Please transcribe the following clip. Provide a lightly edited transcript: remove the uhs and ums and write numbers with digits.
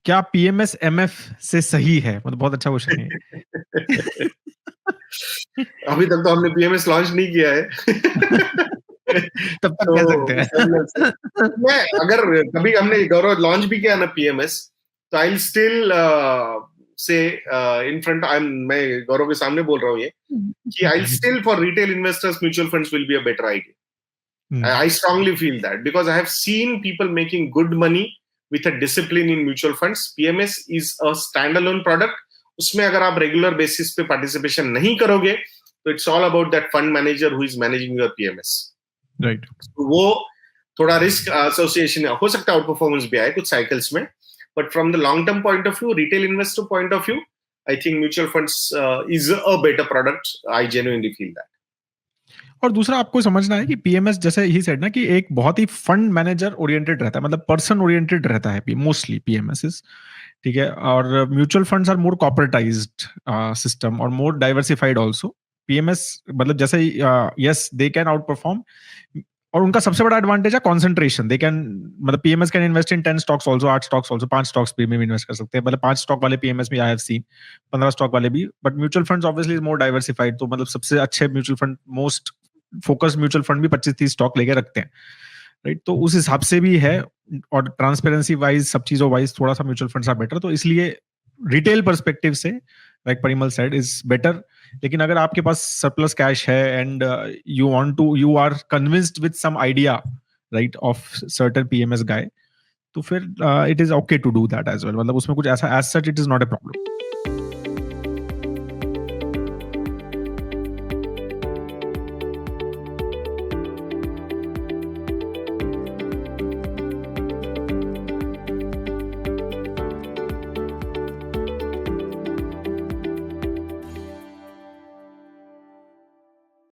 क्या PMS MF से सही है? मतलब बहुत अच्छा क्वेश्चन है। अभी तक तो हमने पीएमएस लॉन्च नहीं किया है। तब तक तो कह सकते हैं। मैं अगर कभी हमने गौरव लॉन्च भी किया ना पीएमएस, तो I still say in front, मैं गौरव के सामने बोल रहा हूँ ये कि I still for retail investors mutual funds will be a better idea. I strongly feel that because I have seen people making good money with a discipline in mutual funds. PMS is a standalone product. उसमें अगर आप regular basis पे participation नहीं करोगे तो it's all about that fund manager who is managing your PMS. Right. वो थोड़ा risk association हो सकता है, आउट परफॉर्मेंस भी आए कुछ साइकिल्स में, but from the long term point of view, retail investor point of view, I think mutual funds is a better product. I genuinely feel that. और दूसरा आपको समझना है कि पीएमएस जैसे ही सेड ना कि एक बहुत ही फंड मैनेजर ओरिएंटेड रहता है, मतलब पर्सन ओरिएंटेड रहता है मोस्टली पीएमएस. ठीक है. और mutual funds are more corporatized system और मोर डाइवर्सिफाइड आल्सो. पीएमएस मतलब जैसे yes they can outperform, और उनका सबसे बड़ा एडवांटेज है कॉन्सेंट्रेशन. दे कैन मतलब PMS can invest in 10 stocks also, 8 stocks also, 5 stocks पे भी इन्वेस्ट कर सकते हैं. मतलब 5 स्टॉक वाले पीएमएस में आई हैव सीन, 15 स्टॉक वाले भी. But mutual funds obviously is more diversified. तो मतलब सबसे अच्छे mutual fund, most focus mutual fund भी 25-30 स्टॉक लेके रखते हैं. राइट. तो उस हिसाब से भी है, और ट्रांसपेरेंसी वाइज सब चीजों वाइज थोड़ा सा म्यूचुअल फंड्स आर बेटर. तो इसलिए रिटेल पर्सपेक्टिव से like Parimal said is better. लेकिन अगर आपके पास सरप्लस कैश है and you are convinced with some idea right of certain PMS guy, तो फिर it is okay to do that as well. मतलब उसमें कुछ ऐसा as such it is not a problem.